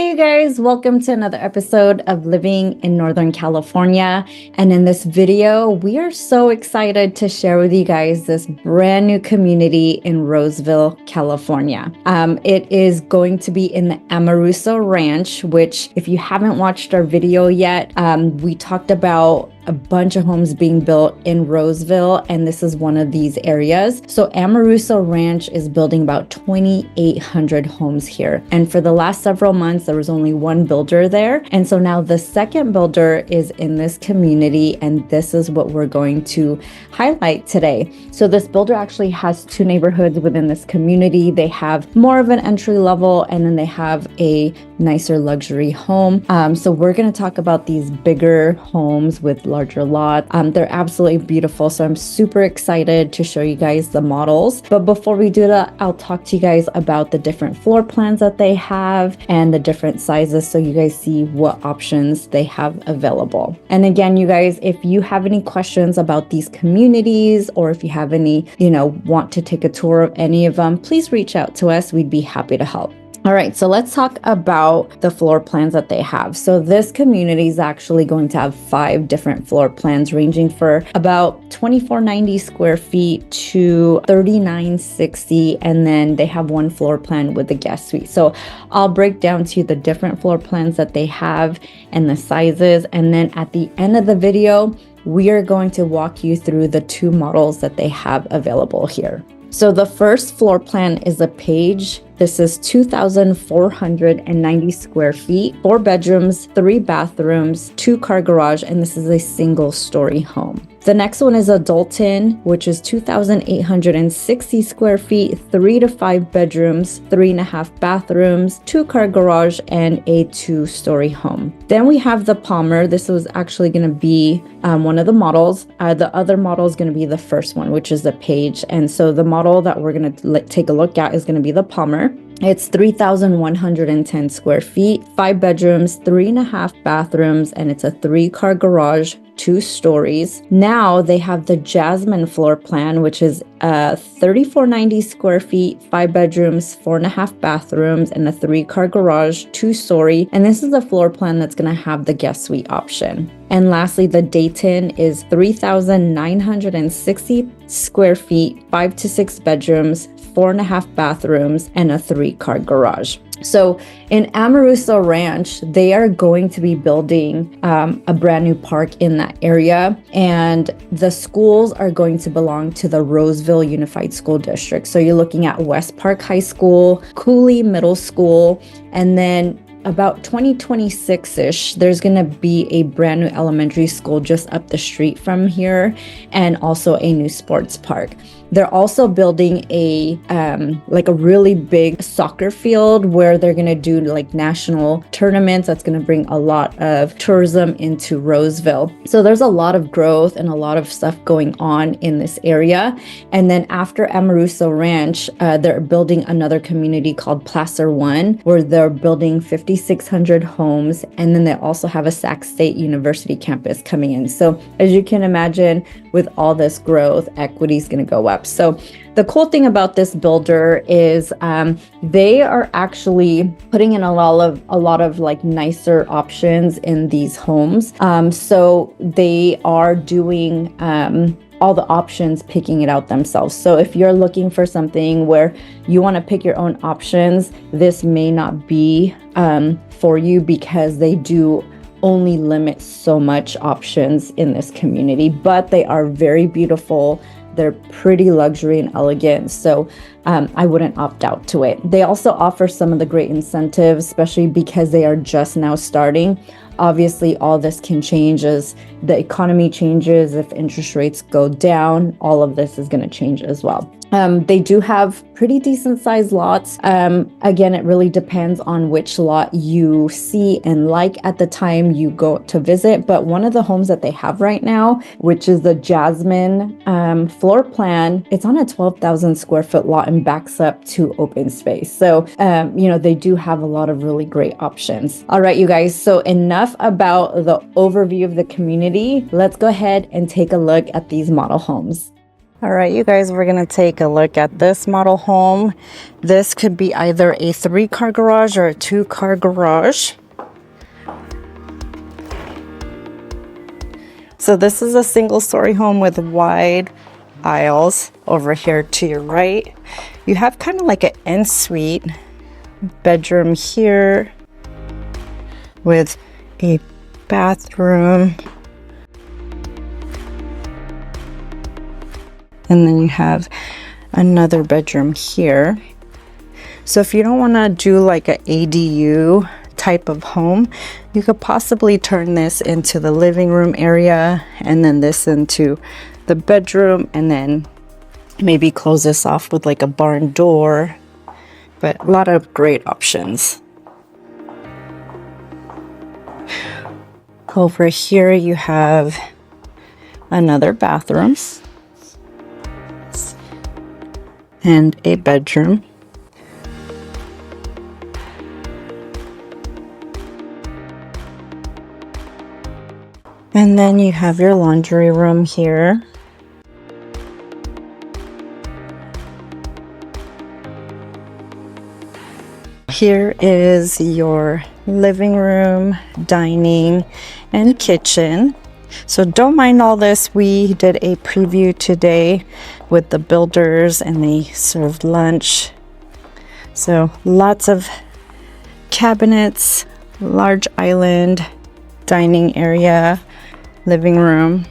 Hey, you guys, welcome to another episode of Living in Northern California. And in this video, we are so excited to share with you guys this brand new community in Roseville, California. It is going to be in the Amoruso Ranch, which if you haven't watched our video yet, we talked about a bunch of homes being built in Roseville, and this is one of these areas. So Amoruso Ranch is building about 2,800 homes here. And for the last several months, there was only one builder there. And so now the second builder is in this community, and this is what we're going to highlight today. So this builder actually has two neighborhoods within this community. They have more of an entry level, and then they have a nicer luxury home. So we're going to talk about these bigger homes with larger lots. They're absolutely beautiful. So I'm super excited to show you guys the models. But before we do that, I'll talk to you guys about the different floor plans that they have and the different sizes so you guys see what options they have available. And again, you guys, if you have any questions about these communities, or if you have any, want to take a tour of any of them, please reach out to us. We'd be happy to help. All right, so let's talk about the floor plans that they have. So this community is actually going to have 5 different floor plans ranging for about 2,490 square feet to 3,960. And then they have one floor plan with the guest suite. So I'll break down to you the different floor plans that they have and the sizes. And then at the end of the video, we are going to walk you through the 2 models that they have available here. So the first floor plan is a page. This is 2,490 square feet, 4 bedrooms, 3 bathrooms, 2-car garage, and this is a single-story home. The next one is a Dalton, which is 2,860 square feet, 3 to 5 bedrooms, 3.5 bathrooms, 2-car garage, and a 2-story home. Then we have the Palmer. This was actually going to be one of the models. The other model is going to be the first one, which is the Page. And so the model that we're going to take a look at is going to be the Palmer. It's 3,110 square feet, 5 bedrooms, 3.5 bathrooms, and it's a 3-car garage, 2 stories. Now they have the Jasmine floor plan, which is 3,490 square feet, 5 bedrooms, 4.5 bathrooms, and a 3-car garage, 2-story. And this is the floor plan that's going to have the guest suite option. And lastly, the Dayton is 3,960 square feet, 5 to 6 bedrooms, 4.5 bathrooms, and a 3-car garage. So in Amoruso Ranch, they are going to be building a brand new park in that area, and the schools are going to belong to the Roseville Unified School District. So you're looking at West Park High School, Cooley Middle School, and then about 2026-ish, there's going to be a brand new elementary school just up the street from here, and also a new sports park. They're also building a really big soccer field where they're going to do national tournaments. That's going to bring a lot of tourism into Roseville. So there's a lot of growth and a lot of stuff going on in this area. And then after Amoruso Ranch, they're building another community called Placer One, where they're building 5,600 homes. And then they also have a Sac State University campus coming in. So as you can imagine, with all this growth, equity is going to go up. So the cool thing about this builder is they are actually putting in a lot of nicer options in these homes. So they are doing all the options, picking it out themselves. So if you're looking for something where you want to pick your own options, this may not be for you, because they do only limit so much options in this community, but they are very beautiful. They're pretty luxury and elegant, so I wouldn't opt out to it. They also offer some of the great incentives, especially because they are just now starting. Obviously, all this can change as the economy changes. If interest rates go down, all of this is going to change as well. They do have pretty decent sized lots. Again, it really depends on which lot you see and like at the time you go to visit. But one of the homes that they have right now, which is the Jasmine floor plan, it's on a 12,000 square foot lot and backs up to open space. So, they do have a lot of really great options. All right, you guys. So enough about the overview of the community. Let's go ahead and take a look at these model homes. All right, you guys, we're gonna take a look at this model home. This could be either a 3-car garage or a 2-car garage. So this is a single-story home with wide aisles over here to your right. You have kind of like an ensuite bedroom here with a bathroom. And then you have another bedroom here. So if you don't want to do like an ADU type of home, you could possibly turn this into the living room area and then this into the bedroom, and then maybe close this off with like a barn door. But a lot of great options. Over here you have another bathroom and a bedroom. And then you have your laundry room here. Here is your living room, dining, and kitchen. So don't mind all this. We did a preview today with the builders and they served lunch. So lots of cabinets, large island, dining area, living room.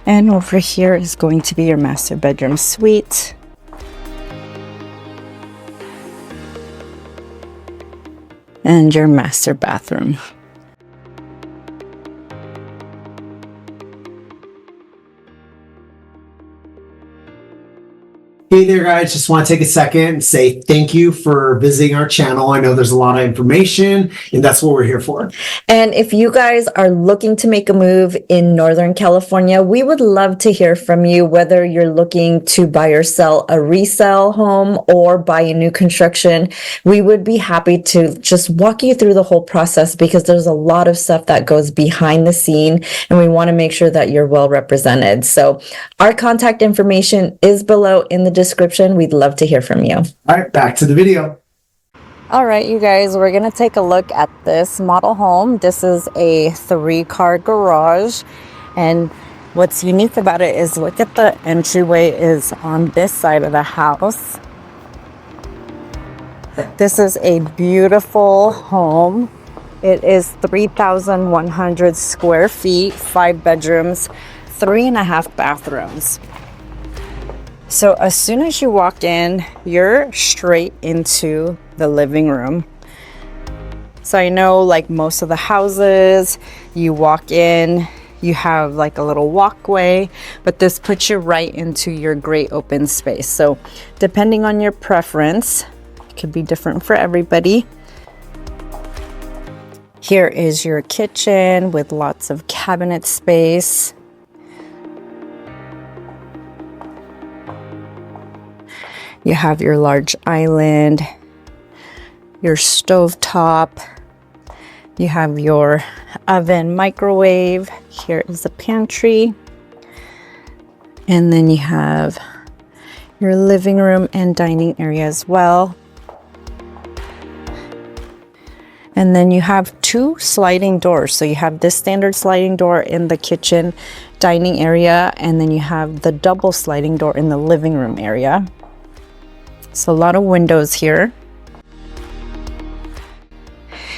And over here is going to be your master bedroom suite. And your master bathroom. Hey there, guys. Just want to take a second and say thank you for visiting our channel. I know there's a lot of information, and that's what we're here for. And if you guys are looking to make a move in Northern California, we would love to hear from you, whether you're looking to buy or sell a resale home or buy a new construction. We would be happy to just walk you through the whole process because there's a lot of stuff that goes behind the scene, and we want to make sure that you're well represented. So our contact information is below in the description. We'd love to hear from you. All right, back to the video. All right, you guys, we're going to take a look at this model home. This is a 3-car garage. And what's unique about it is look at the entryway is on this side of the house. This is a beautiful home. It is 3,100 square feet, 5 bedrooms, 3.5 bathrooms. So as soon as you walk in, you're straight into the living room. So I know like most of the houses, you walk in, you have like a little walkway, but this puts you right into your great open space. So depending on your preference, it could be different for everybody. Here is your kitchen with lots of cabinet space. You have your large island, your stove top, you have your oven, microwave. Here is the pantry. And then you have your living room and dining area as well. And then you have 2 sliding doors. So you have this standard sliding door in the kitchen dining area, and then you have the double sliding door in the living room area. So a lot of windows here.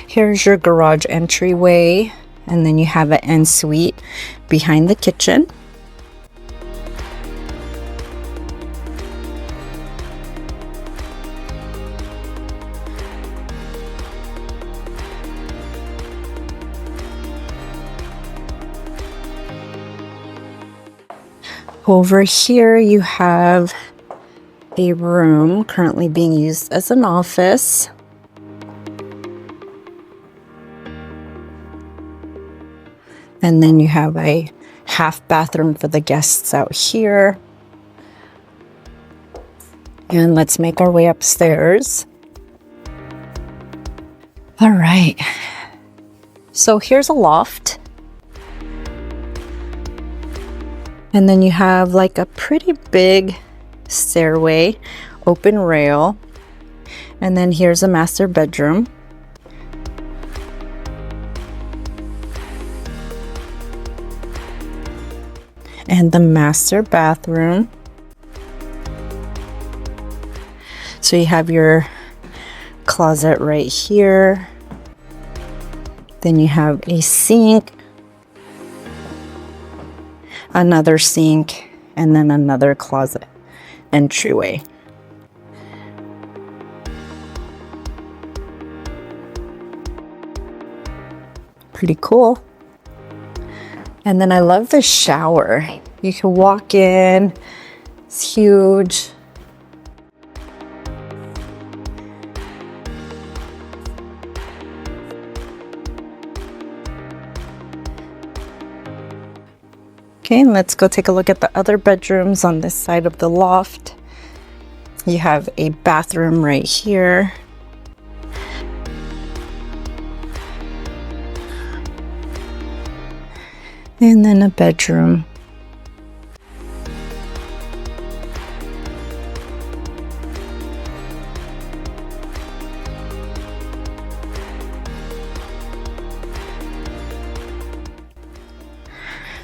Here's your garage entryway, and then you have an ensuite behind the kitchen. Over here you have a room currently being used as an office. And then you have a half bathroom for the guests out here. And let's make our way upstairs. All right. So here's a loft. And then you have like a pretty big stairway, open rail. And then here's a master bedroom. And the master bathroom. So you have your closet right here. Then you have a sink, another sink, and then another closet entryway. Pretty cool. And then I love the shower. You can walk in, it's huge. Okay, let's go take a look at the other bedrooms on this side of the loft. You have a bathroom right here. And then a bedroom.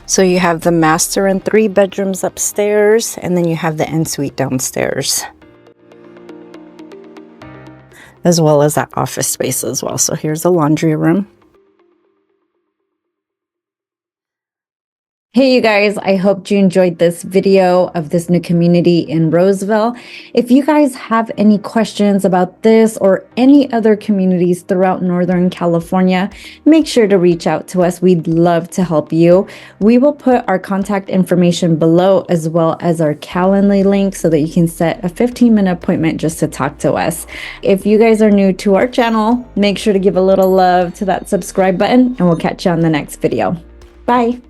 So you have the master and 3 bedrooms upstairs, and then you have the ensuite downstairs, as well as that office space as well. So here's a laundry room. Hey you guys, I hope you enjoyed this video of this new community in Roseville. If you guys have any questions about this or any other communities throughout Northern California, make sure to reach out to us. We'd love to help you. We will put our contact information below as well as our Calendly link so that you can set a 15-minute appointment just to talk to us. If you guys are new to our channel, make sure to give a little love to that subscribe button and we'll catch you on the next video. Bye.